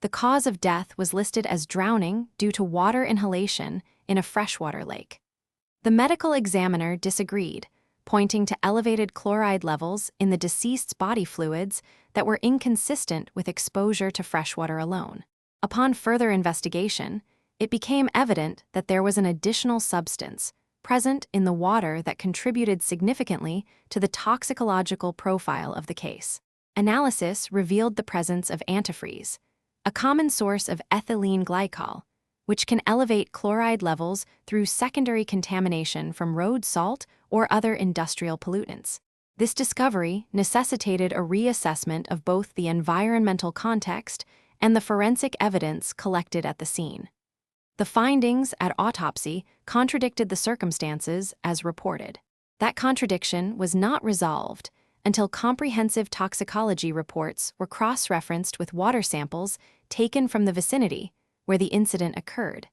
The cause of death was listed as drowning due to water inhalation in a freshwater lake. The medical examiner disagreed, pointing to elevated chloride levels in the deceased's body fluids that were inconsistent with exposure to freshwater alone. Upon further investigation, it became evident that there was an additional substance present in the water that contributed significantly to the toxicological profile of the case. Analysis revealed the presence of antifreeze, a common source of ethylene glycol, which can elevate chloride levels through secondary contamination from road salt or other industrial pollutants. This discovery necessitated a reassessment of both the environmental context and the forensic evidence collected at the scene. The findings at autopsy contradicted the circumstances as reported. That contradiction was not resolved until comprehensive toxicology reports were cross-referenced with water samples taken from the vicinity where the incident occurred,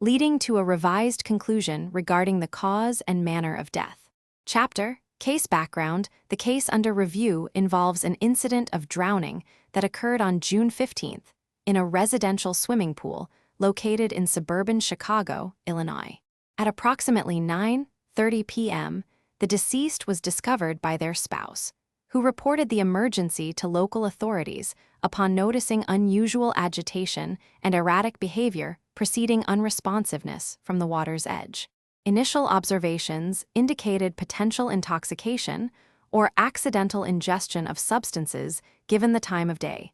leading to a revised conclusion regarding the cause and manner of death. Chapter: Case Background. The case under review involves an incident of drowning that occurred on June 15th in a residential swimming pool located in suburban Chicago, Illinois. At approximately 9:30 p.m., the deceased was discovered by their spouse, who reported the emergency to local authorities upon noticing unusual agitation and erratic behavior preceding unresponsiveness from the water's edge. Initial observations indicated potential intoxication or accidental ingestion of substances given the time of day,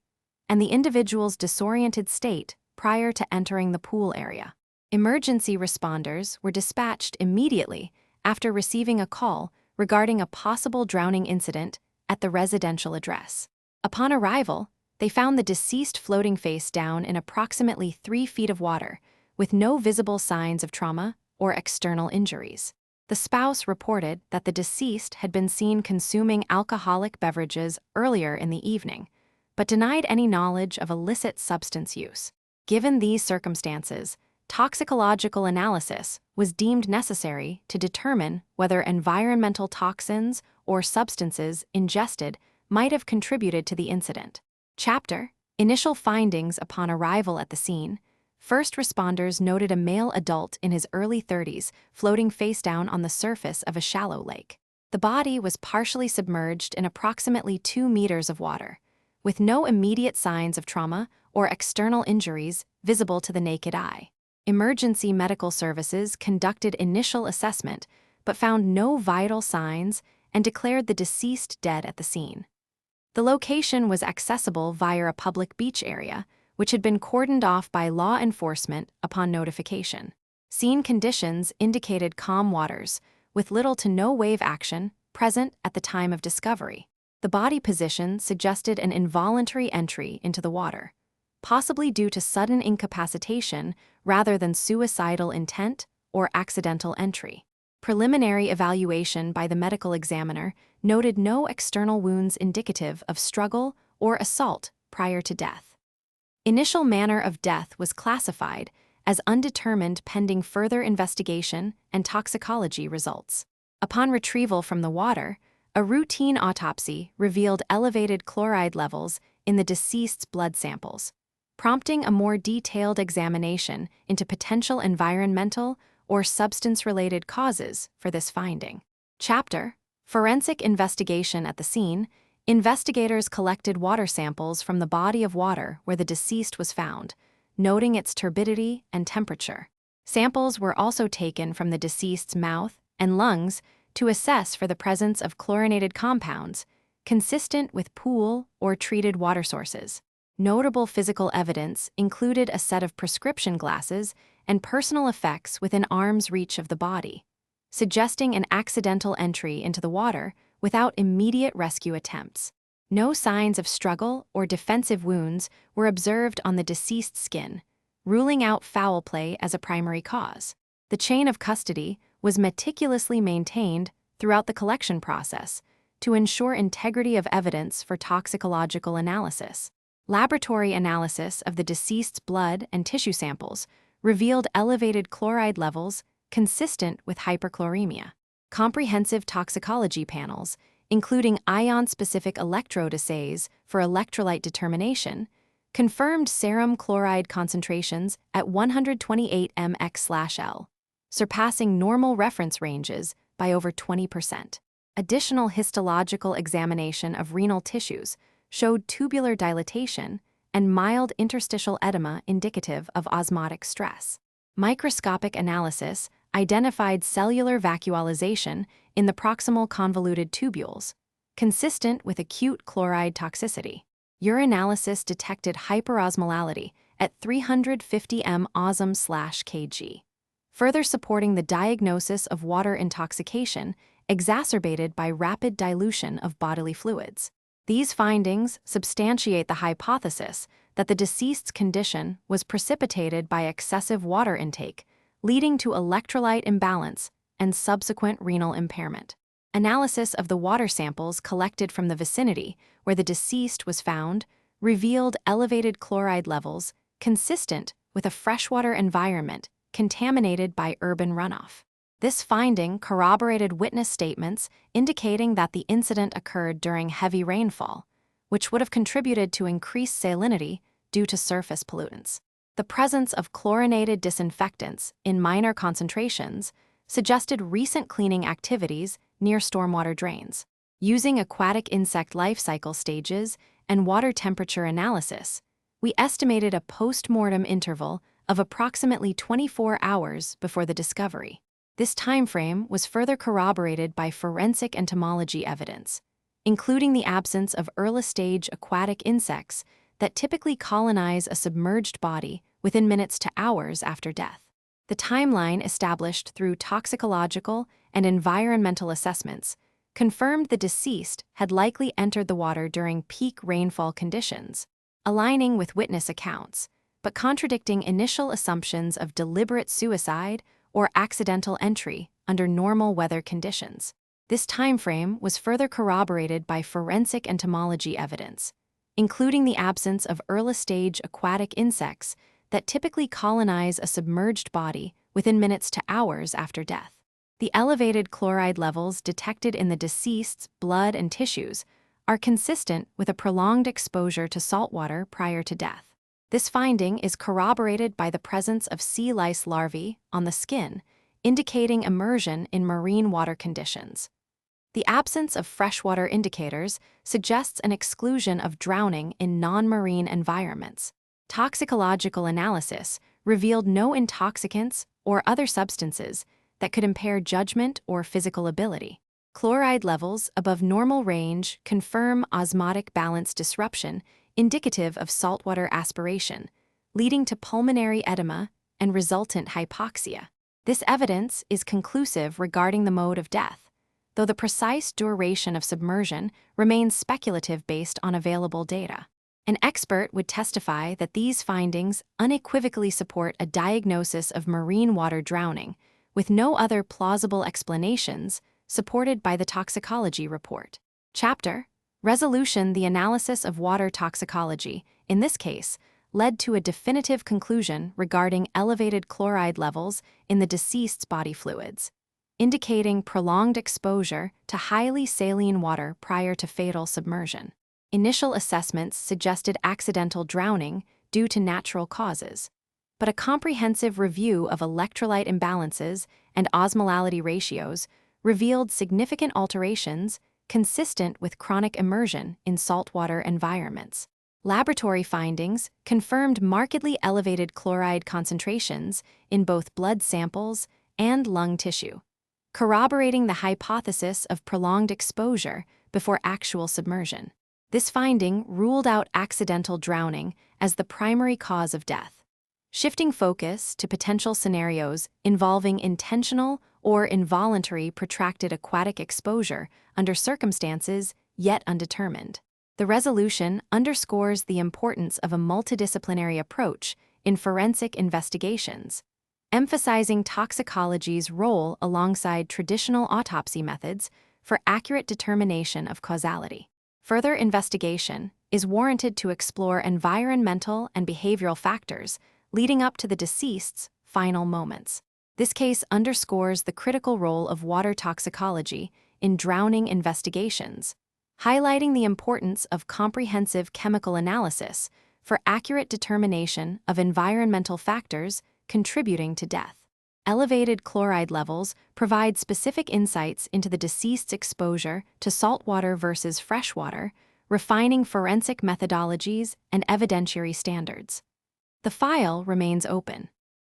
and the individual's disoriented state prior to entering the pool area. Emergency responders were dispatched immediately after receiving a call regarding a possible drowning incident at the residential address. Upon arrival, they found the deceased floating face down in approximately 3 feet of water, with no visible signs of trauma or external injuries. The spouse reported that the deceased had been seen consuming alcoholic beverages earlier in the evening, but denied any knowledge of illicit substance use. Given these circumstances, toxicological analysis was deemed necessary to determine whether environmental toxins or substances ingested might have contributed to the incident. Chapter: Initial findings upon arrival at the scene. First responders noted a male adult in his early 30s floating face down on the surface of a shallow lake. The body was partially submerged in approximately 2 meters of water, with no immediate signs of trauma or external injuries visible to the naked eye. Emergency medical services conducted initial assessment but found no vital signs and declared the deceased dead at the scene. The location was accessible via a public beach area, which had been cordoned off by law enforcement upon notification. Scene conditions indicated calm waters, with little to no wave action present at the time of discovery. The body position suggested an involuntary entry into the water, possibly due to sudden incapacitation rather than suicidal intent or accidental entry. Preliminary evaluation by the medical examiner noted no external wounds indicative of struggle or assault prior to death. Initial manner of death was classified as undetermined pending further investigation and toxicology results. Upon retrieval from the water, a routine autopsy revealed elevated chloride levels in the deceased's blood samples, prompting a more detailed examination into potential environmental or substance-related causes for this finding. Chapter: Forensic investigation at the scene. Investigators collected water samples from the body of water where the deceased was found, noting its turbidity and temperature. Samples were also taken from the deceased's mouth and lungs to assess for the presence of chlorinated compounds consistent with pool or treated water sources. Notable physical evidence included a set of prescription glasses and personal effects within arm's reach of the body, suggesting an accidental entry into the water without immediate rescue attempts. No signs of struggle or defensive wounds were observed on the deceased's skin, ruling out foul play as a primary cause. The chain of custody was meticulously maintained throughout the collection process to ensure integrity of evidence for toxicological analysis. Laboratory analysis of the deceased's blood and tissue samples revealed elevated chloride levels consistent with hyperchloremia. Comprehensive toxicology panels, including ion-specific electrode assays for electrolyte determination, confirmed serum chloride concentrations at 128 mx/L, surpassing normal reference ranges by over 20%. Additional histological examination of renal tissues showed tubular dilatation and mild interstitial edema indicative of osmotic stress. Microscopic analysis identified cellular vacuolization in the proximal convoluted tubules, consistent with acute chloride toxicity. Urinalysis detected hyperosmolality at 350 m/osm/kg, further supporting the diagnosis of water intoxication exacerbated by rapid dilution of bodily fluids. These findings substantiate the hypothesis that the deceased's condition was precipitated by excessive water intake, leading to electrolyte imbalance and subsequent renal impairment. Analysis of the water samples collected from the vicinity where the deceased was found revealed elevated chloride levels consistent with a freshwater environment contaminated by urban runoff. This finding corroborated witness statements indicating that the incident occurred during heavy rainfall, which would have contributed to increased salinity due to surface pollutants. The presence of chlorinated disinfectants in minor concentrations suggested recent cleaning activities near stormwater drains. Using aquatic insect life cycle stages and water temperature analysis, we estimated a post-mortem interval of approximately 24 hours before the discovery. This timeframe was further corroborated by forensic entomology evidence, including the absence of early-stage aquatic insects that typically colonize a submerged body within minutes to hours after death. The timeline established through toxicological and environmental assessments confirmed the deceased had likely entered the water during peak rainfall conditions, aligning with witness accounts, but contradicting initial assumptions of deliberate suicide or accidental entry under normal weather conditions. This timeframe was further corroborated by forensic entomology evidence, including the absence of early-stage aquatic insects that typically colonize a submerged body within minutes to hours after death. The elevated chloride levels detected in the deceased's blood and tissues are consistent with a prolonged exposure to saltwater prior to death. This finding is corroborated by the presence of sea lice larvae on the skin, indicating immersion in marine water conditions. The absence of freshwater indicators suggests an exclusion of drowning in non-marine environments. Toxicological analysis revealed no intoxicants or other substances that could impair judgment or physical ability. Chloride levels above normal range confirm osmotic balance disruption indicative of saltwater aspiration, leading to pulmonary edema and resultant hypoxia. This evidence is conclusive regarding the mode of death, though the precise duration of submersion remains speculative based on available data. An expert would testify that these findings unequivocally support a diagnosis of marine water drowning, with no other plausible explanations supported by the toxicology report. Chapter: Resolution. The analysis of water toxicology, in this case, led to a definitive conclusion regarding elevated chloride levels in the deceased's body fluids, indicating prolonged exposure to highly saline water prior to fatal submersion. Initial assessments suggested accidental drowning due to natural causes, but a comprehensive review of electrolyte imbalances and osmolality ratios revealed significant alterations consistent with chronic immersion in saltwater environments. Laboratory findings confirmed markedly elevated chloride concentrations in both blood samples and lung tissue, corroborating the hypothesis of prolonged exposure before actual submersion. This finding ruled out accidental drowning as the primary cause of death, shifting focus to potential scenarios involving intentional or involuntary protracted aquatic exposure under circumstances yet undetermined. The resolution underscores the importance of a multidisciplinary approach in forensic investigations, emphasizing toxicology's role alongside traditional autopsy methods for accurate determination of causality. Further investigation is warranted to explore environmental and behavioral factors leading up to the deceased's final moments. This case underscores the critical role of water toxicology in drowning investigations, highlighting the importance of comprehensive chemical analysis for accurate determination of environmental factors contributing to death. Elevated chloride levels provide specific insights into the deceased's exposure to saltwater versus freshwater, refining forensic methodologies and evidentiary standards. The file remains open,